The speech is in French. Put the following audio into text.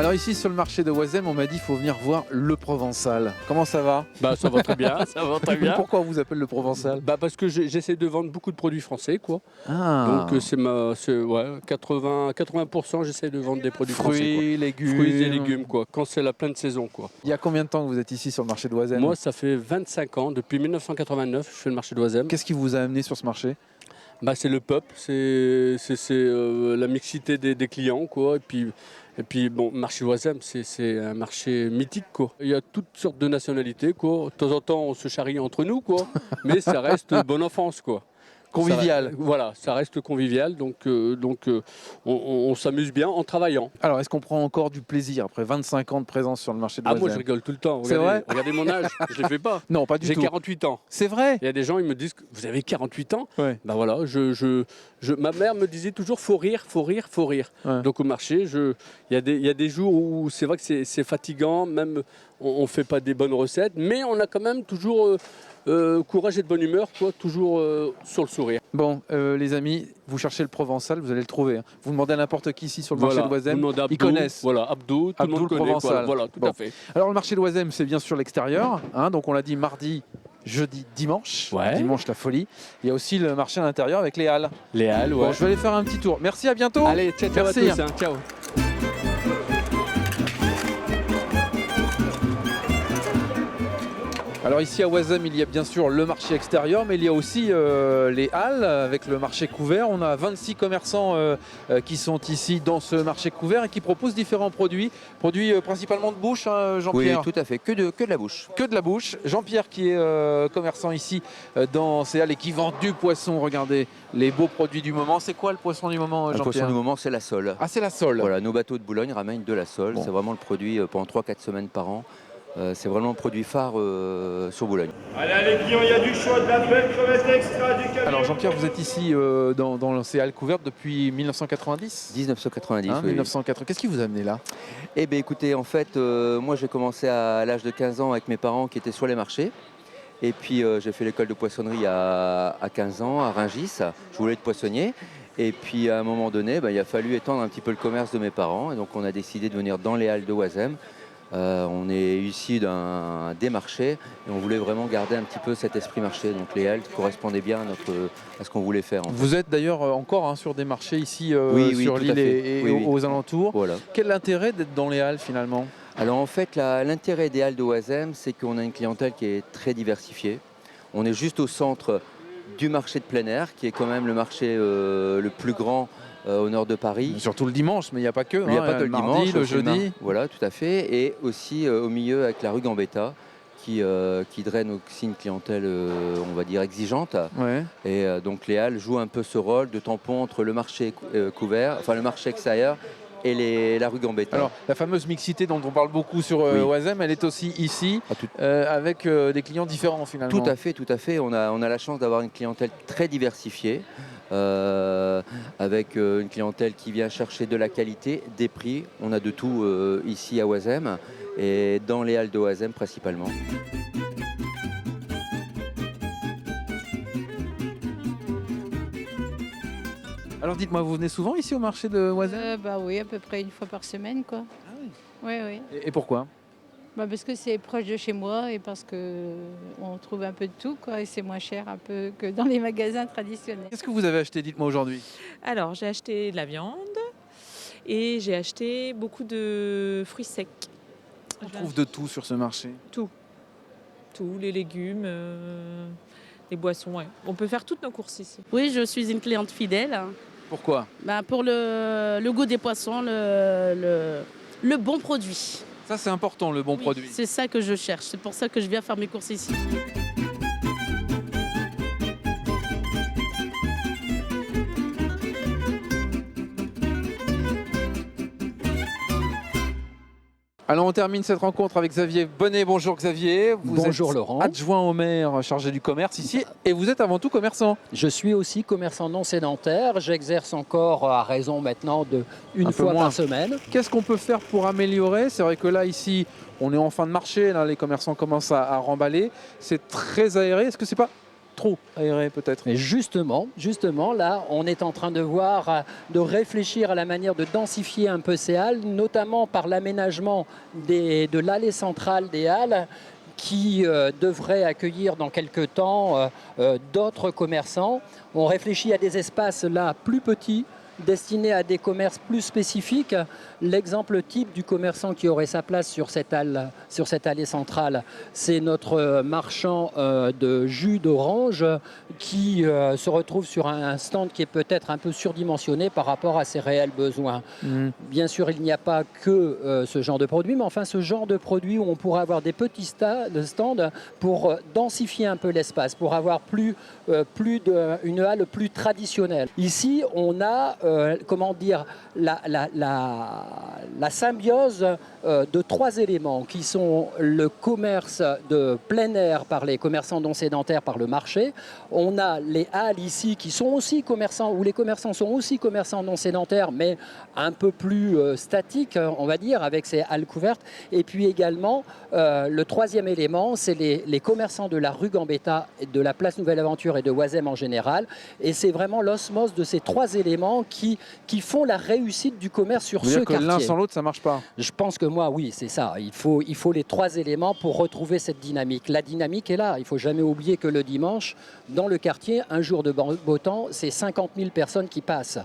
Alors ici sur le marché de Oisem, on m'a dit qu'il faut venir voir le Provençal. Comment ça va? Bah ça va très bien, ça va très bien. Pourquoi on vous appelle le Provençal? Bah parce que j'essaie de vendre beaucoup de produits français quoi. Ah. Donc ouais, 80% j'essaie de vendre des produits français. Fruits, Quoi. légumes. Fruits et légumes quoi, quand c'est la pleine saison quoi. Il y a combien de temps que vous êtes ici sur le marché de Oisem? Moi ça fait 25 ans, depuis 1989 je fais le marché d'Oisem. Qu'est-ce qui vous a amené sur ce marché? Bah, c'est le peuple, c'est la mixité des clients quoi. Et puis bon, marché d'Oisem, c'est un marché mythique quoi. Il y a toutes sortes de nationalités quoi. De temps en temps, on se charrie entre nous quoi, mais ça reste bonne enfance quoi. Convivial. Voilà, ça reste convivial, donc on s'amuse bien en travaillant. Alors, est-ce qu'on prend encore du plaisir après 25 ans de présence sur le marché de Oisem? Moi je rigole tout le temps. C'est vrai? Regardez mon âge, je ne les fais pas. Non, pas du tout. J'ai 48 ans. C'est vrai? Il y a des gens, ils me disent, vous avez 48 ans? Ouais. Ben voilà, ma mère me disait toujours, faut rire, faut rire, faut rire. Ouais. Donc au marché, il y a des jours où c'est vrai que c'est fatigant, même on ne fait pas des bonnes recettes, mais on a quand même toujours courage et de bonne humeur, quoi, toujours sur le sourire. Bon, les amis, vous cherchez le Provençal, vous allez le trouver. Hein. Vous demandez à n'importe qui ici sur le marché de Oisem, ils connaissent. Voilà, Abdou, tout le monde connaît. Provençal. Voilà, tout à fait. Alors le marché de Oisem, c'est bien sûr l'extérieur. Hein, donc on l'a dit mardi, jeudi, dimanche. Ouais. Dimanche, la folie. Il y a aussi le marché à l'intérieur avec les halles. Les halles, ouais. Bon, je vais aller faire un petit tour. Merci, à bientôt. Allez, ciao, ciao à Merci. tous. Hein, ciao. Alors ici à Oisem, il y a bien sûr le marché extérieur, mais il y a aussi les halles avec le marché couvert. On a 26 commerçants qui sont ici dans ce marché couvert et qui proposent différents produits. Produits principalement de bouche, hein, Jean-Pierre? Oui, tout à fait, que de la bouche. Que de la bouche. Jean-Pierre qui est commerçant ici dans ces halles et qui vend du poisson. Regardez les beaux produits du moment. C'est quoi le poisson du moment, Jean-Pierre? Le poisson du moment, c'est la sole. Ah, c'est la sole. Voilà, nos bateaux de Boulogne ramènent de la sole. Bon. C'est vraiment le produit pendant 3-4 semaines par an. C'est vraiment le produit phare sur Boulogne. Allez les clients, il y a du choix, de la belle crevette extra, du camion. Alors Jean-Pierre, vous êtes ici dans ces halles couvertes depuis 1990? 1990, Hein, oui. 1980. Qu'est-ce qui vous a amené là? Eh bien écoutez, en fait, moi j'ai commencé à l'âge de 15 ans avec mes parents qui étaient sur les marchés. Et puis j'ai fait l'école de poissonnerie à 15 ans à Rungis. Je voulais être poissonnier. Et puis à un moment donné, il a fallu étendre un petit peu le commerce de mes parents. Et donc on a décidé de venir dans les halles de Oisem. On est issu des marchés et on voulait vraiment garder un petit peu cet esprit marché. Donc les halles correspondaient bien à ce qu'on voulait faire. Vous êtes d'ailleurs encore sur des marchés ici Oui, sur tout à l'île fait. et Oui. aux alentours. Voilà. Quel est l'intérêt d'être dans les halles finalement? Alors en fait, l'intérêt des halles de Oisem, c'est qu'on a une clientèle qui est très diversifiée. On est juste au centre du marché de plein air, qui est quand même le marché le plus grand au nord de Paris. Surtout le dimanche, mais il n'y a pas que. Il n'y a pas que le mardi, dimanche, le aussi jeudi. Voilà, tout à fait. Et aussi au milieu avec la rue Gambetta, qui draine aussi une clientèle, on va dire, exigeante. Ouais. Et donc les halles jouent un peu ce rôle de tampon entre le marché couvert, enfin le marché extérieur et la rue Gambetta. Alors, la fameuse mixité dont on parle beaucoup sur Oisem, elle est aussi ici, avec des clients différents finalement. Tout à fait. On a la chance d'avoir une clientèle très diversifiée, avec une clientèle qui vient chercher de la qualité, des prix. On a de tout ici à Oisem et dans les halles de Oisem principalement. Alors dites-moi, vous venez souvent ici au marché de Oisem? Bah oui, à peu près une fois par semaine, quoi. Ah oui. Oui, oui. Et pourquoi? Bah parce que c'est proche de chez moi et parce que on trouve un peu de tout, quoi, et c'est moins cher un peu que dans les magasins traditionnels. Qu'est-ce que vous avez acheté, dites-moi aujourd'hui? Alors, j'ai acheté de la viande et j'ai acheté beaucoup de fruits secs. On trouve de tout sur ce marché. Tous les légumes, les boissons, ouais. On peut faire toutes nos courses ici. Oui, je suis une cliente fidèle. Pourquoi? Pour le goût des poissons, le bon produit. Ça, c'est important, le bon Oui, produit. c'est ça que je cherche. C'est pour ça que je viens faire mes courses ici. Alors on termine cette rencontre avec Xavier Bonnet. Bonjour Xavier. Bonjour Laurent. Adjoint au maire chargé du commerce ici et vous êtes avant tout commerçant. Je suis aussi commerçant non sédentaire. J'exerce encore à raison maintenant de une fois moins par semaine. Qu'est-ce qu'on peut faire pour améliorer? C'est vrai que là ici on est en fin de marché, là, les commerçants commencent à remballer. C'est très aéré. Est-ce que c'est pas trop aéré peut-être. Mais justement, là, on est en train de voir, de réfléchir à la manière de densifier un peu ces halles, notamment par l'aménagement de l'allée centrale des halles, qui devrait accueillir dans quelques temps d'autres commerçants. On réfléchit à des espaces là plus petits, destinés à des commerces plus spécifiques. L'exemple type du commerçant qui aurait sa place sur cette allée centrale, c'est notre marchand de jus d'orange qui se retrouve sur un stand qui est peut-être un peu surdimensionné par rapport à ses réels besoins. Bien sûr, il n'y a pas que ce genre de produit, mais enfin ce genre de produit où on pourrait avoir des petits stands pour densifier un peu l'espace, pour avoir une halle plus traditionnelle. Ici, on a la symbiose de trois éléments qui sont le commerce de plein air par les commerçants non sédentaires par le marché. On a les halles ici qui sont aussi commerçants, où les commerçants sont aussi commerçants non sédentaires, mais un peu plus statiques, on va dire, avec ces halles couvertes. Et puis également, le troisième élément, c'est les commerçants de la rue Gambetta, de la place Nouvelle-Aventure et de Oisem en général. Et c'est vraiment l'osmose de ces trois éléments qui font la réussite du commerce sur ce quartier. L'un sans l'autre, ça marche pas. Je pense que moi, oui, c'est ça. Il faut les trois éléments pour retrouver cette dynamique. La dynamique est là. Il ne faut jamais oublier que le dimanche, dans le quartier, un jour de beau temps, c'est 50 000 personnes qui passent.